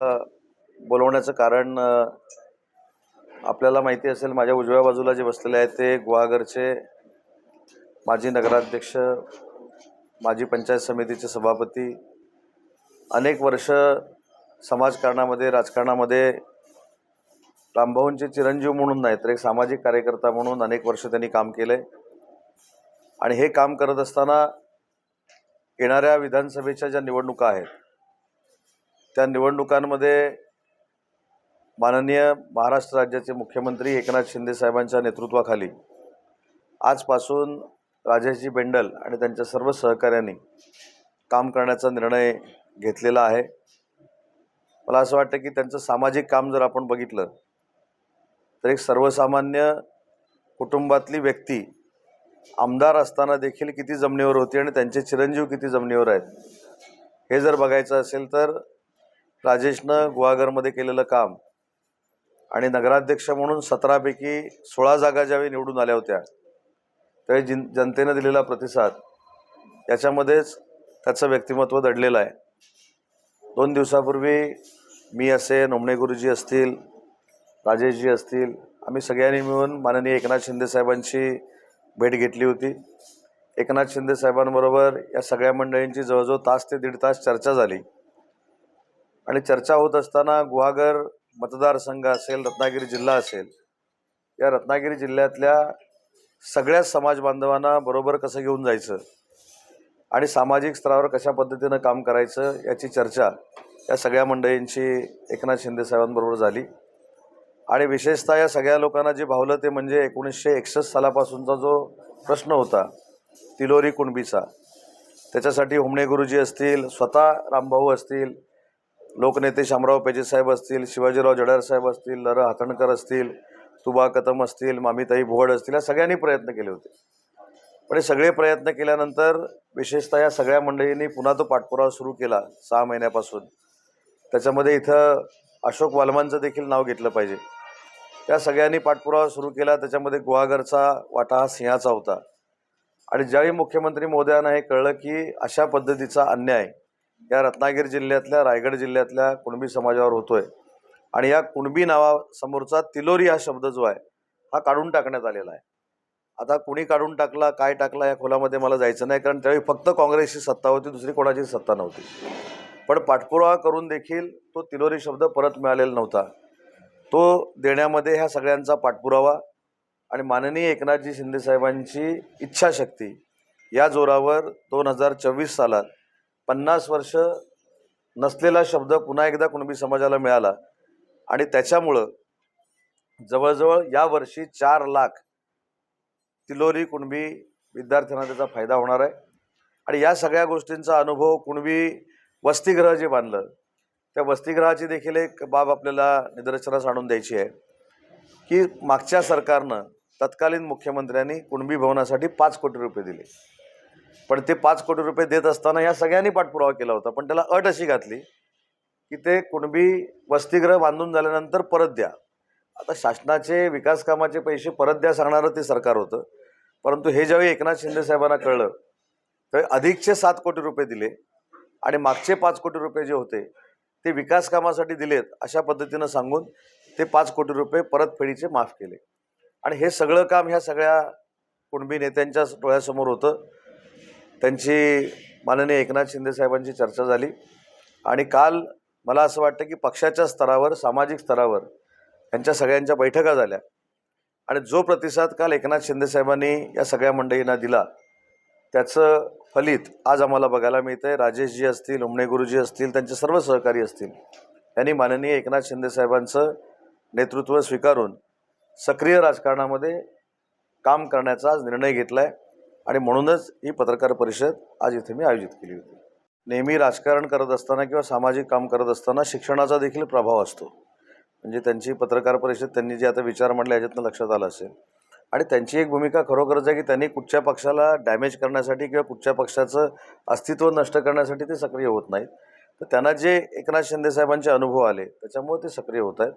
बोलवण्याचं कारण आपल्याला माहिती असेल, माझ्या उजव्या बाजूला जे बसलेले आहेत ते गुहागरचे माजी नगराध्यक्ष, माजी पंचायत समितीचे सभापती, अनेक वर्ष समाजकारणामध्ये, राजकारणामध्ये रामभाऊंचे चिरंजीव म्हणून नाही तर एक सामाजिक कार्यकर्ता म्हणून अनेक वर्ष त्यांनी काम केले. आणि हे काम करत असताना येणाऱ्या विधानसभेच्या ज्या निवडणुका आहेत त्या निवडणुकांमध्ये माननीय महाराष्ट्र राज्याचे मुख्यमंत्री एकनाथ शिंदे साहेबांच्या नेतृत्वाखाली आजपासून राजेशजी बेंडल आणि त्यांच्या सर्व सहकाऱ्यांनी काम करण्याचा निर्णय घेतलेला आहे. मला असं वाटतं की त्यांचं सामाजिक काम जर आपण बघितलं तर एक सर्वसामान्य कुटुंबातली व्यक्ती आमदार असताना देखील किती जमिनीवर होती आणि त्यांचे चिरंजीव किती जमिनीवर आहेत हे जर बघायचं असेल तर राजेशनं गुहागरमध्ये केलेलं काम आणि नगराध्यक्ष म्हणून 17 पैकी 16 जागा ज्यावेळी निवडून आल्या होत्या त्यावेळी जनतेनं दिलेला प्रतिसाद याच्यामध्येच त्याचं व्यक्तिमत्व दडलेलं आहे. 2 दिवसापूर्वी मी असेल, नोमणे गुरुजी असतील, राजेशजी असतील, आम्ही सगळ्यांनी मिळून माननीय एकनाथ शिंदे साहेबांची भेट घेतली होती. एकनाथ शिंदे साहेबांबरोबर या सगळ्या मंडळींची जवळजवळ तास ते दीड तास चर्चा झाली. आणि चर्चा होत असताना गुहागर मतदारसंघ असेल, रत्नागिरी जिल्हा असेल, या रत्नागिरी जिल्ह्यातल्या सगळ्याच समाज बांधवांना बरोबर कसं घेऊन जायचं आणि सामाजिक स्तरावर कशा पद्धतीनं काम करायचं याची चर्चा या सगळ्या मंडळींची एकनाथ शिंदे साहेबांबरोबर झाली. आणि विशेषतः या सगळ्या लोकांना जे भावलं ते म्हणजे 1961 सालापासूनचा जो प्रश्न होता तिलोरी कुणबीचा, त्याच्यासाठी हुमणे गुरुजी असतील, स्वतः रामभाऊ असतील, लोकनेते शामराव पेजे साहेब असतील, शिवाजीराव जडार साहेब असतील, ल र हातणकर असतील, तुबा कदम असतील, मामीताई भोड असतील, या सगळ्यांनी प्रयत्न केले होते. पण हे सगळे प्रयत्न केल्यानंतर विशेषतः या सगळ्या मंडळींनी पुन्हा तो पाठपुरावा सुरू केला 6 महिन्यापासून. त्याच्यामध्ये इथं अशोक वालमांचं देखील नाव घेतलं पाहिजे. त्या सगळ्यांनी पाठपुरावा सुरू केला. त्याच्यामध्ये गुहागरचा वाटा हा सिंहाचा होता. आणि ज्यावेळी मुख्यमंत्री महोदयांना हे कळलं की अशा पद्धतीचा अन्याय या रत्नागिरी जिल्ह्यातल्या, रायगड जिल्ह्यातल्या कुणबी समाजावर होतोय आणि या कुणबी नावासमोरचा तिलोरी हा शब्द जो आहे हा काढून टाकण्यात आलेला आहे. आता कुणी काढून टाकला, काय टाकला, या खोलामध्ये मला जायचं नाही, कारण त्यावेळी फक्त काँग्रेसची सत्ता होती, दुसरी कोणाची सत्ता नव्हती. पण पाठपुरावा करून देखील तो तिलोरी शब्द परत मिळालेला नव्हता. तो देण्यामध्ये ह्या सगळ्यांचा पाठपुरावा आणि माननीय एकनाथजी शिंदे साहेबांची इच्छाशक्ती या जोरावर 2024 सालात 50 वर्ष नसलेला शब्द पुन्हा एकदा कुणबी समाजाला मिळाला. आणि त्याच्यामुळं जवळजवळ यावर्षी 4 लाख तिलोरी कुणबी विद्यार्थ्यांना त्याचा फायदा होणार आहे. आणि या सगळ्या गोष्टींचा अनुभव कुणबी वसतिगृह जे बांधलं त्या वसतिगृहाची देखील एक बाब आपल्याला निदर्शनास आणून द्यायची आहे की मागच्या सरकारनं तत्कालीन मुख्यमंत्र्यांनी कुणबी भवनासाठी 5 कोटी रुपये दिले. पण ते 5 कोटी रुपये देत असताना या सगळ्यांनी पाठपुरावा केला होता, पण त्याला अट अशी घातली की ते कुणबी वसतिगृह बांधून झाल्यानंतर परत द्या. आता शासनाचे विकास कामाचे पैसे परत द्या सांगणारं ते सरकार होतं. परंतु हे ज्यावेळी एकनाथ शिंदे साहेबांना कळलं त्यावेळी अधिकचे 7 कोटी रुपये दिले आणि मागचे 5 कोटी रुपये जे होते ते विकास कामासाठी दिलेत अशा पद्धतीनं सांगून ते 5 कोटी रुपये परतफेडीचे माफ केले. आणि हे सगळं काम ह्या सगळ्या कुणबी नेत्यांच्या डोळ्यासमोर होतं. त्यांची माननीय एकनाथ शिंदे साहेबांची चर्चा झाली आणि काल मला असं वाटतं की पक्षाच्या स्तरावर, सामाजिक स्तरावर यांच्या सगळ्यांच्या बैठका झाल्या आणि जो प्रतिसाद काल एकनाथ शिंदे साहेबांनी या सगळ्या मंडळींना दिला त्याचं फलित आज आम्हाला बघायला मिळतं आहे. राजेशजी असतील, हुमणे गुरुजी असतील, त्यांचे सर्व सहकारी असतील, यांनी माननीय एकनाथ शिंदे साहेबांचं नेतृत्व स्वीकारून सक्रिय राजकारणामध्ये काम करण्याचा आज निर्णय घेतला आहे. आणि म्हणूनच ही पत्रकार परिषद आज इथे मी आयोजित केली होती. नेहमी राजकारण करत असताना किंवा सामाजिक काम करत असताना शिक्षणाचा देखील प्रभाव असतो. म्हणजे त्यांची पत्रकार परिषद त्यांनी जे आता विचार मांडले याच्यातनं लक्षात आलं असेल. आणि त्यांची एक भूमिका खरोखरच आहे की त्यांनी कुठच्या पक्षाला डॅमेज करण्यासाठी किंवा कुठच्या पक्षाचं अस्तित्व नष्ट करण्यासाठी ते सक्रिय होत नाहीत. तर त्यांना जे एकनाथ शिंदे साहेबांचे अनुभव आले त्याच्यामुळे ते सक्रिय होत आहेत.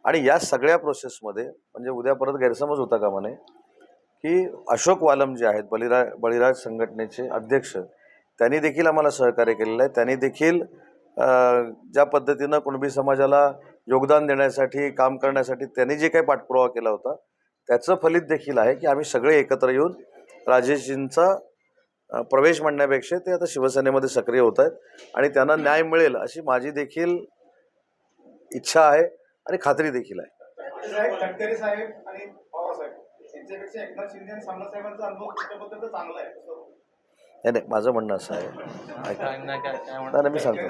आणि या सगळ्या प्रोसेसमध्ये म्हणजे उद्या परत गैरसमज होता कामा नये की अशोक वालम जे आहेत बळीराज संघटनेचे अध्यक्ष, त्यांनी देखील आम्हाला सहकार्य केलेलं आहे. त्यांनी देखील ज्या पद्धतीनं कुणबी समाजाला योगदान देण्यासाठी काम करण्यासाठी त्यांनी जे काही पाठपुरावा केला होता त्याचं फलित देखील आहे की आम्ही सगळे एकत्र येऊन राजेशजींचा प्रवेश म्हणण्यापेक्षा ते आता शिवसेनेमध्ये सक्रिय होत आहेत आणि त्यांना न्याय मिळेल अशी माझी देखील इच्छा आहे आणि खात्री देखील आहे. गडकरी साहेब आणि पवार साहेब यांच्यापेक्षा एकनाथ शिंदे आणि सामंत साहेबांचा अनुभव कुठल्याबद्दल चांगला आहे. नाही, माझं म्हणणं असं आहे, नाही मी सांगतो,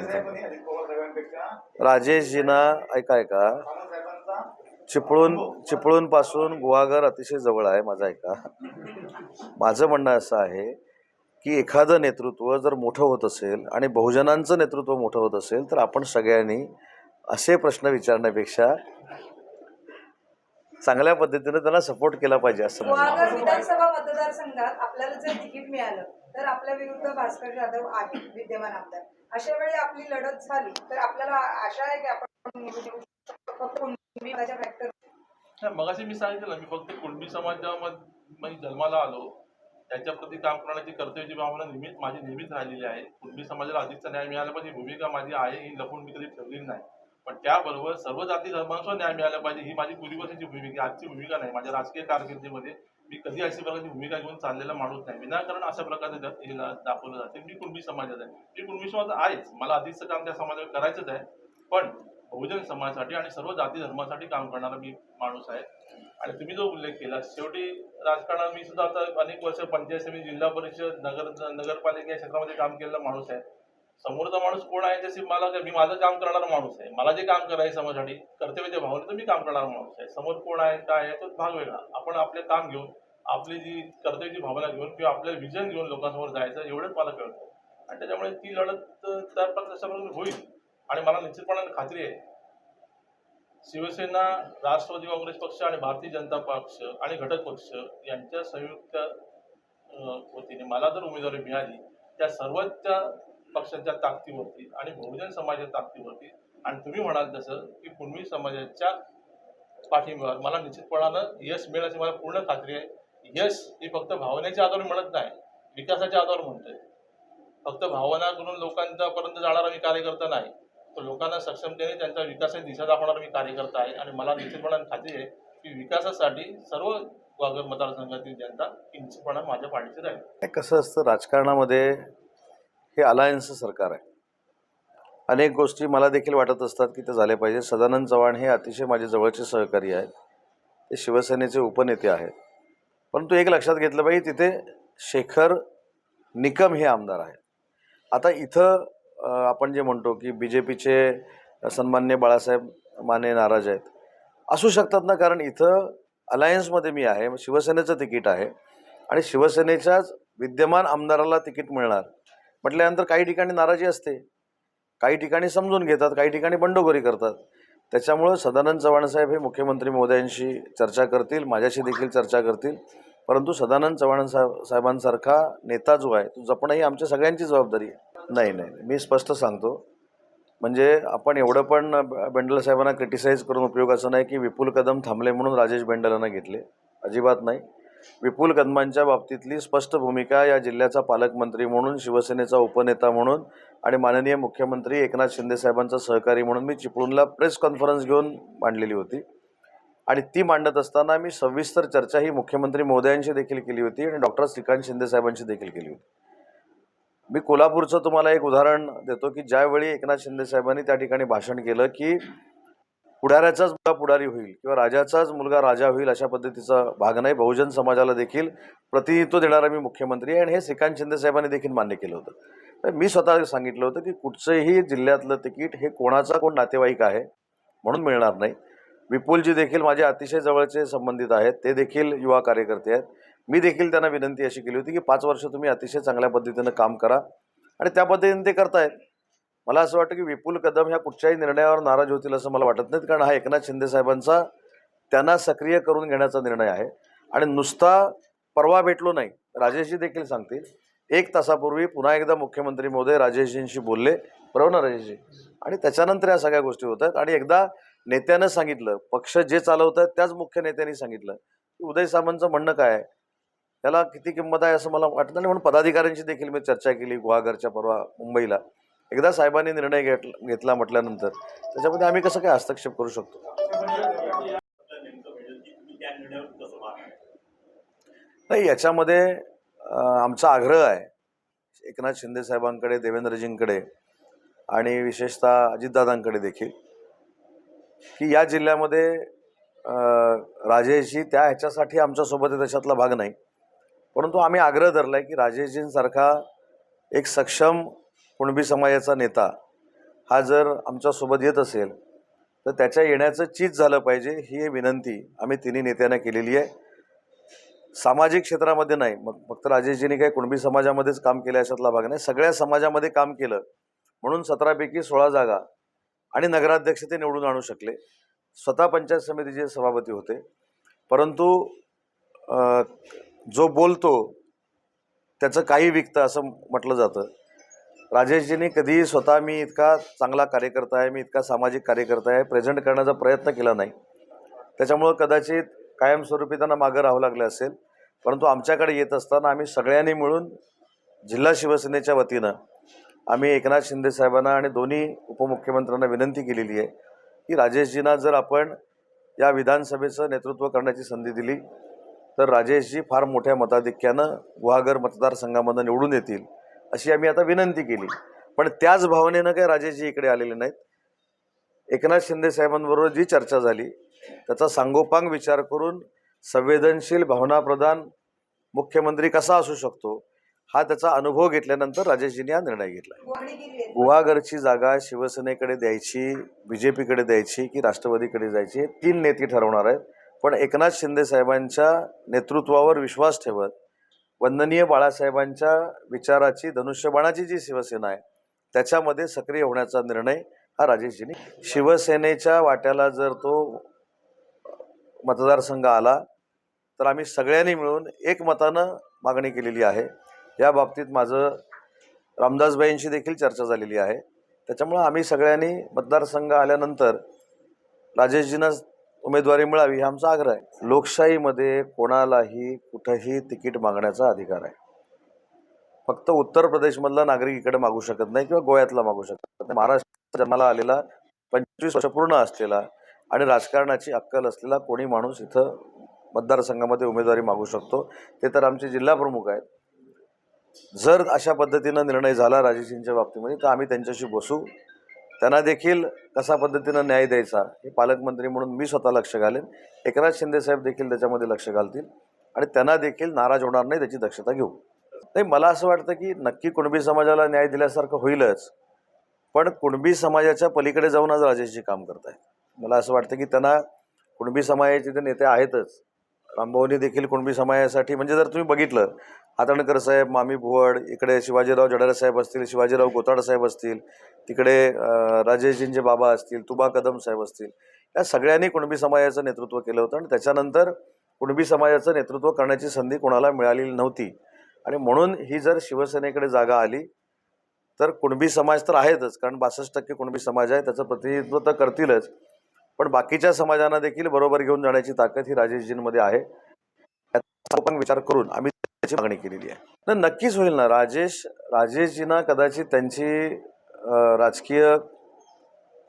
राजेशजींना ऐका चिपळूण पासून गुहागर अतिशय जवळ आहे. माझं म्हणणं असं आहे की एखादं नेतृत्व जर मोठं होत असेल आणि बहुजनांचं नेतृत्व मोठं होत असेल तर आपण सगळ्यांनी असे प्रश्न विचारण्यापेक्षा चांगल्या पद्धतीने त्यांना सपोर्ट केला पाहिजे असं गुहागर विधानसभा मतदारसंघात आपल्याला जर तिकीट मिळालं तर आपल्या विरुद्ध भास्कर जाधव आहे विद्यमान आमदार. अशा वेळी आपली लढत झाली तर आपल्याला आशा आहे की आपण मगाशी मी सांगितलं मी फक्त कुणबी समाजामध्ये जन्माला आलो त्याच्या प्रती काम करण्याची कर्तव्याची भावना नेहमीच राहिलेली आहे. कुणबी समाजाला अधिकचा न्याय मिळाला पाहिजे भूमिका माझी आहे, ही लपून मी कधी ठेवलेली नाही. पण त्याबरोबर सर्व जाती धर्मांचा न्याय मिळाला पाहिजे ही माझी पूर्वीपासूनची भूमिका, आजची भूमिका नाही. माझ्या राजकीय कारकिर्दीमध्ये मी कधी अशा प्रकारची भूमिका घेऊन चाललेला माणूस नाही. विनाकारण अशा प्रकारे दाखवलं जाते. मी कुणबी समाजात आहे, मी कुणबी समाज आहेच, मला अधिकचं काम त्या समाजात करायचंच आहे. पण बहुजन समाजासाठी आणि सर्व जाती धर्मासाठी काम करणारा मी माणूस आहे. आणि तुम्ही जो उल्लेख केला शेवटी राजकारणात मी सुद्धा आता अनेक वर्ष पंचायत समिती, जिल्हा परिषद, नगरपालिका या क्षेत्रामध्ये काम केलेला माणूस आहे. समोरचा माणूस कोण आहे त्याची मी माझं काम करणारा माणूस आहे. मला जे काम करायचं समाजासाठी कर्तव्याच्या भावनेतून मी काम करणारा माणूस आहे. समोर कोण आहे काय आहे तो भाग वेगळा. आपण आपले काम घेऊन आपली जी कर्तव्याची भावना घेऊन किंवा आपलं विजन घेऊन लोकांसमोर जायचं एवढंच मला कळतं. आणि त्याच्यामुळे ती लढत तशाप्रकारे होईल. आणि मला निश्चितपणाने खात्री आहे शिवसेना, राष्ट्रवादी काँग्रेस पक्ष आणि भारतीय जनता पक्ष आणि घटक पक्ष यांच्या संयुक्त वतीने मला जर उमेदवारी मिळाली त्या सर्वच्या पक्षांच्या ताकदीवरती आणि बहुजन समाजाच्या ताकदीवरती आणि तुम्ही म्हणाल तसं की कुणबी समाजाच्या पाठिंब्यावर मला निश्चितपणानं यश मिळेल अशी मला पूर्ण खात्री आहे. यश ही फक्त भावनेच्या आधारावर म्हणत नाही, विकासाच्या आधारावर म्हणतोय. फक्त भावना करून लोकांपर्यंत जाणारा मी कार्यकर्ता नाही, तर लोकांना सक्षमतेने त्यांच्या विकासाची दिशा दाखवणारा मी कार्यकर्ता आहे. आणि मला निश्चितपणाने खात्री आहे की विकासासाठी सर्व गुहागर मतदारसंघातील जनता निश्चितपणाने माझ्या पाठीशी राहील. कसं असतं राजकारणामध्ये, हे अलायन्सचं सरकार आहे. अनेक गोष्टी मला देखील वाटत असतात की ते झाले पाहिजे. सदानंद चव्हाण हे अतिशय माझे जवळचे सहकारी आहेत, ते शिवसेनेचे उपनेते आहेत. परंतु एक लक्षात घेतलं पाहिजे, तिथे शेखर निकम हे आमदार आहेत. आता इथं आपण जे म्हणतो की BJPचे सन्मान्य बाळासाहेब माने नाराज आहेत, असू शकतात ना, कारण इथं अलायन्समध्ये मी आहे, शिवसेनेचं तिकीट आहे आणि शिवसेनेच्याच विद्यमान आमदाराला तिकीट मिळणार म्हटल्यानंतर काही ठिकाणी नाराजी असते, काही ठिकाणी समजून घेतात, काही ठिकाणी बंडखोरी करतात. त्याच्यामुळं सदानंद चव्हाण साहेब हे मुख्यमंत्री महोदयांशी चर्चा करतील, माझ्याशी देखील चर्चा करतील. परंतु सदानंद चव्हाण साहेबांसारखा नेता जो आहे तो जपणं ही आमच्या सगळ्यांची जबाबदारी आहे. नाही, मी स्पष्ट सांगतो, म्हणजे आपण एवढं पण बेंडल साहेबांना क्रिटिसाइज करून उपयोगाचं नाही की विपुल कदम थांबले म्हणून राजेश बेंडलांना घेतले, अजिबात नाही. विपुल कदमांच्या बाबतीतली स्पष्ट भूमिका या जिल्ह्याचा पालकमंत्री म्हणून, शिवसेनेचा उपनेता म्हणून आणि माननीय मुख्यमंत्री एकनाथ शिंदे साहेबांचा सहकारी म्हणून मी चिपळूणला प्रेस कॉन्फरन्स घेऊन मांडलेली होती. आणि ती मांडत असताना मी सविस्तर चर्चा ही मुख्यमंत्री महोदयांशी देखील केली होती आणि डॉक्टर श्रीकांत शिंदे साहेबांशी देखील केली होती. मी कोल्हापूरचं तुम्हाला एक उदाहरण देतो की ज्यावेळी एकनाथ शिंदे साहेबांनी त्या ठिकाणी भाषण केलं की पुढाऱ्याचाच मुलगा पुढारी होईल किंवा राजाचाच मुलगा राजा होईल, अशा पद्धतीचा भाग नाही, बहुजन समाजाला देखील प्रतिनिधित्व देणारा मी मुख्यमंत्री आहे. आणि हे श्रीकांत शिंदे साहेबांनी देखील मान्य केलं होतं. तर मी स्वतः सांगितलं होतं की कुठचंही जिल्ह्यातलं तिकीट हे कोणाचा कोण नातेवाईक आहे म्हणून मिळणार नाही. विपुलजी देखील माझे अतिशय जवळचे संबंधित आहेत, ते देखील युवा कार्यकर्ते आहेत. मी देखील त्यांना विनंती अशी केली होती की 5 वर्ष तुम्ही अतिशय चांगल्या पद्धतीनं काम करा आणि त्या पद्धतीने ते करतायत. मला असं वाटतं की विपुल कदम ह्या कुठच्याही निर्णयावर नाराज होतील असं मला वाटत नाही, कारण हा एकनाथ शिंदे साहेबांचा त्यांना सक्रिय करून घेण्याचा निर्णय आहे. आणि नुसता परवा भेटलो नाही, राजेशजी देखील सांगतील, 1 तासापूर्वी पुन्हा एकदा मुख्यमंत्री महोदय राजेशजींशी बोलले, बरोबर ना राजेशजी, आणि त्याच्यानंतर या सगळ्या गोष्टी होत आहेत. आणि एकदा नेत्यानं सांगितलं, पक्ष जे चालवत आहेत त्याच मुख्य नेत्यांनी सांगितलं की उदय सामंतचं म्हणणं काय आहे, त्याला किती किंमत आहे असं मला वाटतं. आणि म्हणून पदाधिकाऱ्यांशी देखील मी चर्चा केली गुहागरच्या परवा मुंबईला, एकदा साहेबांनी निर्णय घेतला म्हटल्यानंतर त्याच्यामध्ये आम्ही कसं काय हस्तक्षेप करू शकतो? नाही, याच्यामध्ये आमचा आग्रह आहे एकनाथ शिंदे साहेबांकडे, देवेंद्रजींकडे आणि विशेषतः अजितदादांकडे देखील, की या जिल्ह्यामध्ये राजेशजी त्या ह्याच्यासाठी आमच्यासोबत आहे त्याच्यातला भाग नाही, परंतु आम्ही आग्रह धरला आहे की राजेशजींसारखा एक सक्षम कुणबी समाजाचा नेता हा जर आमच्यासोबत येत असेल तर त्याच्या येण्याचं चीज झालं पाहिजे, ही विनंती आम्ही तिन्ही नेत्यांना केलेली आहे. सामाजिक क्षेत्रामध्ये नाही, मग फक्त राजेशजींनी काही कुणबी समाजामध्येच काम केलं याच्यातला भाग नाही, सगळ्या समाजामध्ये काम केलं म्हणून 17पैकी 16 जागा आणि नगराध्यक्ष ते निवडून आणू शकले. स्वतः पंचायत समितीचे सभापती होते. परंतु जो बोलतो त्याचं काही विकतं असं म्हटलं जातं. राजेशजींनी कधीही स्वतः मी इतका चांगला कार्यकर्ता आहे, मी इतका सामाजिक कार्यकर्ता आहे प्रेझेंट करण्याचा प्रयत्न केला नाही. त्याच्यामुळं कदाचित कायमस्वरूपी त्यांना मागं राहावं लागलं असेल. परंतु आमच्याकडे येत असताना आम्ही सगळ्यांनी मिळून जिल्हा शिवसेनेच्या वतीनं आम्ही एकनाथ शिंदे साहेबांना आणि दोन्ही उपमुख्यमंत्र्यांना विनंती केलेली आहे की राजेशजींना जर आपण या विधानसभेचं नेतृत्व करण्याची संधी दिली तर राजेशजी फार मोठ्या मताधिक्यानं गुहागर मतदारसंघामधून निवडून येतील अशी आम्ही आता विनंती केली. पण त्याच भावनेनं काही राजेशजी इकडे आलेले नाहीत. एकनाथ शिंदे साहेबांबरोबर जी चर्चा झाली त्याचा सांगोपांग विचार करून संवेदनशील भावनाप्रधान मुख्यमंत्री कसा असू हा त्याचा अनुभव घेतल्यानंतर राजेशजींनी हा निर्णय घेतला. मागणी केली आहे. गुहागरची जागा शिवसेनेकडे द्यायची, बीजेपीकडे द्यायची की राष्ट्रवादीकडे जायची हे 3 नेते ठरवणार आहेत. पण एकनाथ शिंदे साहेबांच्या नेतृत्वावर विश्वास ठेवत वंदनीय बाळासाहेबांच्या विचाराची धनुष्यबाणाची जी शिवसेना आहे त्याच्यामध्ये सक्रिय होण्याचा निर्णय हा राजेशजींनी. शिवसेनेच्या वाट्याला जर तो मतदारसंघ आला तर आम्ही सगळ्यांनी मिळून एकमतानं मागणी केलेली आहे. या बाबतीत माझं रामदासबाईंशी देखील चर्चा झालेली आहे. त्याच्यामुळं आम्ही सगळ्यांनी मतदारसंघ आल्यानंतर राजेशजींना उमेदवारी मिळावी हा आमचा आग्रह आहे. लोकशाहीमध्ये कोणालाही कुठंही तिकीट मागण्याचा अधिकार आहे. फक्त उत्तर प्रदेशमधला नागरिक इकडे मागू शकत नाही किंवा गोव्यातला मागू शकत नाही. महाराष्ट्रात जन्माला आलेला 25 वर्ष पूर्ण असलेला आणि राजकारणाची अक्कल असलेला कोणी माणूस इथं मतदारसंघामध्ये उमेदवारी मागू शकतो. ते तर आमचे जिल्हा प्रमुख आहेत. जर अशा पद्धतीनं निर्णय झाला राजेशजींच्या बाबतीमध्ये तर आम्ही त्यांच्याशी बसू, त्यांना देखील कशा पद्धतीनं न्याय द्यायचा हे पालकमंत्री म्हणून मी स्वतः लक्ष घालेन. एकनाथ शिंदे साहेब देखील त्याच्यामध्ये लक्ष घालतील आणि त्यांना देखील नाराज होणार नाही त्याची दक्षता घेऊ. नाही, मला असं वाटतं की नक्की कुणबी समाजाला न्याय दिल्यासारखं होईलच, पण कुणबी समाजाच्या पलीकडे जाऊन आज राजेशजी काम करत आहेत. मला असं वाटतं की त्यांना कुणबी समाजाचे ते नेते आहेतच. रामभाऊनी देखील कुणबी समाजासाठी म्हणजे जर तुम्ही बघितलं हातणकर साहेब, मामी भुवड, इकडे शिवाजीराव जडारे साहेब असतील, शिवाजीराव गोताड साहेब असतील, तिकडे राजेशजींचे बाबा असतील, तुबा कदम साहेब असतील, या सगळ्यांनी कुणबी समाजाचं नेतृत्व केलं होतं आणि त्याच्यानंतर कुणबी समाजाचं नेतृत्व करण्याची संधी कोणाला मिळालेली नव्हती. आणि म्हणून ही जर शिवसेनेकडे जागा आली तर कुणबी समाज तर आहेतच, कारण 62% कुणबी समाज आहे, त्याचं प्रतिनिधित्व तर करतीलच, पण बाकीच्या समाजांना देखील बरोबर घेऊन जाण्याची ताकद ही राजेशजींमध्ये आहे. याचा पण विचार करून आम्ही त्याची मागणी केलेली आहे. नक्कीच होईल ना. राजेशजींना कदाचित त्यांची राजकीय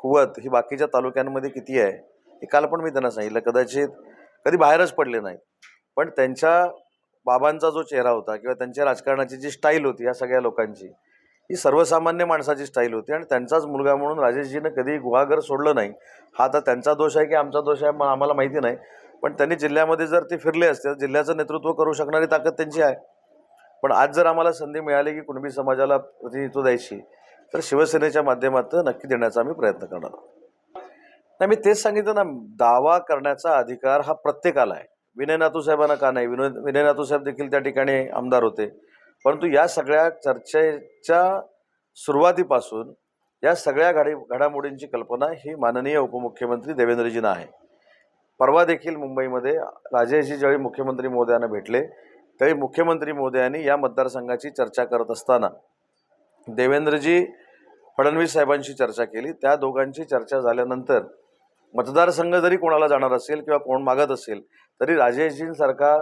कुवत ही बाकीच्या तालुक्यांमध्ये किती आहे हे काल पण मी त्यांना सांगितलं. कदाचित कधी बाहेरच पडले नाहीत, पण त्यांच्या बाबांचा जो चेहरा होता किंवा त्यांच्या राजकारणाची जी स्टाईल होती या सगळ्या लोकांची ही सर्वसामान्य माणसाची स्टाईल होती आणि त्यांचाच मुलगा म्हणून राजेशजीनं कधी गुहागर सोडलं नाही. हा आता त्यांचा दोष आहे की आमचा दोष आहे आम्हाला माहिती नाही, पण त्यांनी जिल्ह्यामध्ये जर ते फिरले असते जिल्ह्याचं नेतृत्व करू शकणारी ताकद त्यांची आहे. पण आज जर आम्हाला संधी मिळाली की कुणबी समाजाला प्रतिनिधित्व द्यायची तर शिवसेनेच्या माध्यमातून नक्की देण्याचा आम्ही प्रयत्न करणार आहोत. नाही, मी तेच सांगितलं ना, दावा करण्याचा अधिकार हा प्रत्येकाला आहे. विनय नातू साहेबांना का नाही? विनय नातू साहेब देखील त्या ठिकाणी आमदार होते. परंतु या सगळ्या चर्चेच्या सुरुवातीपासून या सगळ्या घडामोडींची कल्पना ही माननीय उपमुख्यमंत्री देवेंद्रजींना आहे. परवा देखील मुंबईमध्ये राजेशजी ज्यावेळी मुख्यमंत्री महोदयांना भेटले त्यावेळी मुख्यमंत्री महोदयांनी या मतदारसंघाची चर्चा करत असताना देवेंद्रजी फडणवीस साहेबांशी चर्चा केली. त्या दोघांची चर्चा झाल्यानंतर मतदारसंघ जरी कोणाला जाणार असेल किंवा कोण मागत असेल तरी राजेशजींसारखा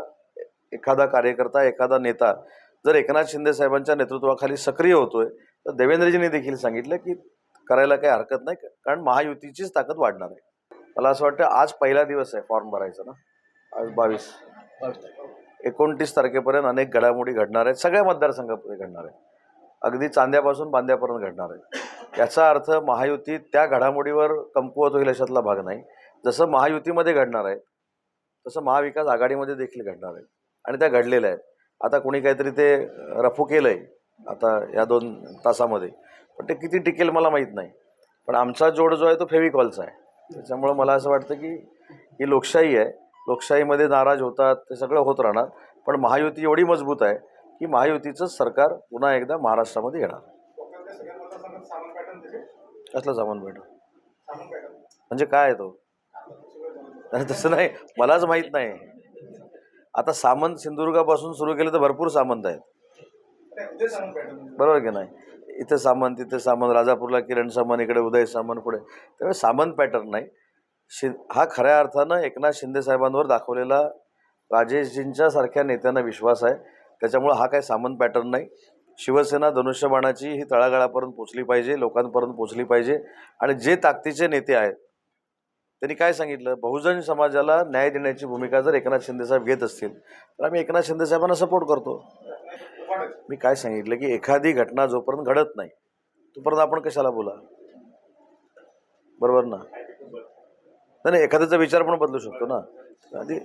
एखादा कार्यकर्ता, एखादा नेता जर एकनाथ शिंदे साहेबांच्या नेतृत्वाखाली सक्रिय होतोय तर देवेंद्रजींनी देखील सांगितलं की करायला काही हरकत नाही, कारण महायुतीचीच ताकद वाढणार आहे. मला असं वाटतं आज पहिला दिवस आहे फॉर्म भरायचा ना, आज 22 29 तारखेपर्यंत अनेक घडामोडी घडणार आहेत, सगळ्या मतदारसंघामध्ये घडणार आहे, अगदी चांद्यापासून बांद्यापर्यंत घडणार आहे. याचा अर्थ महायुती त्या घडामोडीवर कमकुवत होईल अशातला भाग नाही. जसं महायुतीमध्ये घडणार आहे तसं महाविकास आघाडीमध्ये देखील घडणार आहे आणि त्या घडलेल्या आहेत. आता कोणी काहीतरी ते रफू केलं आहे आता या 2 तासामध्ये, पण ते किती टिकेल मला माहीत नाही. पण आमचा जोड जो आहे तो फेविकॉलचा आहे. त्याच्यामुळं मला असं वाटतं की ही लोकशाही आहे, लोकशाहीमध्ये नाराज होतात, ते सगळं होत राहणार, पण महायुती एवढी मजबूत आहे की महायुतीचंच सरकार पुन्हा एकदा महाराष्ट्रामध्ये येणार. कोकणातल्या सगळ्या मतदारसंघात सामान पॅटर्न त्याचे कसलं सामान भेटू सामान पॅटर्न म्हणजे काय आहे तो? नाही, तसं नाही, मलाच माहीत नाही. आता सामंत सिंधुदुर्गापासून सुरू केलं तर भरपूर सामंत आहेत, उद्या सामान पॅटर्न बरोबर की नाही? इथे सामंत, तिथे सामंत, राजापूरला किरण सामंत, इकडे उदय सामंत, पुढे. त्यामुळे सामंत पॅटर्न नाही. हा खऱ्या अर्थानं एकनाथ शिंदे साहेबांवर दाखवलेला राजेशजींच्या सारख्या नेत्यांना विश्वास आहे. त्याच्यामुळं हा काय सामंत पॅटर्न नाही. शिवसेना धनुष्यबाणाची ही तळागाळापर्यंत पोचली पाहिजे, लोकांपर्यंत पोचली पाहिजे. आणि जे ताकदीचे नेते आहेत त्यांनी काय सांगितलं, बहुजन समाजाला न्याय देण्याची भूमिका जर एकनाथ शिंदेसाहेब घेत असतील तर आम्ही एकनाथ शिंदे साहेबांना सपोर्ट करतो. मी काय सांगितलं की एखादी घटना जोपर्यंत घडत नाही तोपर्यंत आपण कशाला बोला, बरोबर ना? नाही, एखाद्याचा विचार पण बदलू शकतो ना. आधी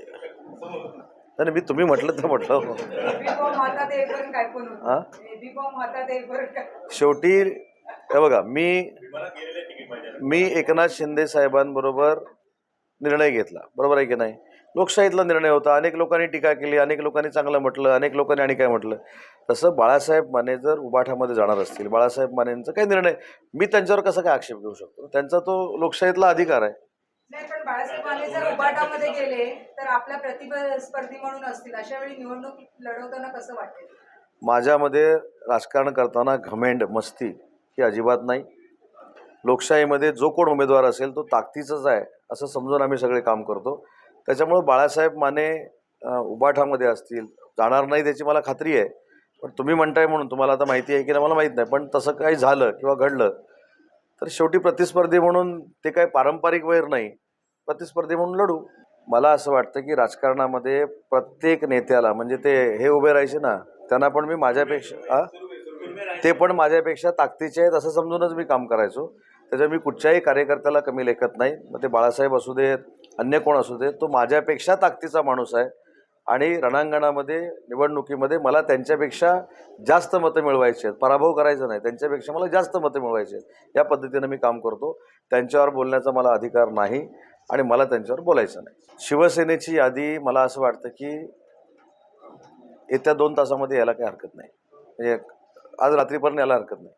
नाही, मी तुम्ही म्हटलं तर म्हटलं. बेबी बॉम्ब हातात येईपर्यंत काय पण हा? होतं. बेबी बॉम्ब हातात येईपर्यंत काय. शेवटी हे बघा, मी एकनाथ शिंदे साहेबांबरोबर निर्णय घेतला, बरोबर आहे की नाही? लोकशाहीतला निर्णय होता. अनेक लोकांनी टीका केली, अनेक लोकांनी चांगलं म्हटलं, अनेक लोकांनी आणि काय म्हटलं. तसं बाळासाहेब माने जर उबाठामध्ये जाणार असतील, बाळासाहेब मानेंचा काही निर्णय, मी त्यांच्यावर कसा काय आक्षेप घेऊ शकतो? त्यांचा तो लोकशाहीतला अधिकार आहे. नाही, पण बाळासाहेब माने जर उबाटामध्ये गेले तर आपल्या प्रतिस्पर्धी म्हणून असतील, अशा वेळी निवडणूक लढवताना कसं वाटेल? माझ्यामध्ये राजकारण करताना घमेंड, मस्ती ही अजिबात नाही. लोकशाहीमध्ये जो कोण उमेदवार असेल तो ताकदीचाच आहे असं समजून आम्ही सगळे काम करतो. त्याच्यामुळं बाळासाहेब माने उबाठामध्ये असतील, जाणार नाही त्याची मला खात्री आहे. पण तुम्ही म्हणताय म्हणून, तुम्हाला आता माहिती आहे की नाही मला माहीत नाही, पण तसं काही झालं किंवा घडलं तर शेवटी प्रतिस्पर्धी म्हणून ते काही पारंपरिक वैर नाही, प्रतिस्पर्धी म्हणून लढू. मला असं वाटतं की राजकारणामध्ये प्रत्येक नेत्याला, म्हणजे ते हे उभे राहायचे ना, त्यांना पण मी माझ्यापेक्षा ते पण माझ्यापेक्षा ताकदीचे आहेत असं समजूनच मी काम करायचो. त्याच्यामुळे मी कुठच्याही कार्यकर्त्याला कमी लेखत नाही. मग ते बाळासाहेब असू देत, अन्य कोण असू देत, तो माझ्यापेक्षा ताकदीचा माणूस आहे. आणि रणांगणामध्ये, निवडणुकीमध्ये मला त्यांच्यापेक्षा जास्त मतं मिळवायची आहेत, पराभव करायचा नाही, त्यांच्यापेक्षा मला जास्त मतं मिळवायची आहेत. या पद्धतीनं मी काम करतो. त्यांच्यावर बोलण्याचा मला अधिकार नाही आणि मला त्यांच्यावर बोलायचं नाही. शिवसेनेची यादी मला असं वाटतं की येत्या 2 तासामध्ये यायला काही हरकत नाही, म्हणजे आज रात्रीपर्यंत यायला हरकत नाही.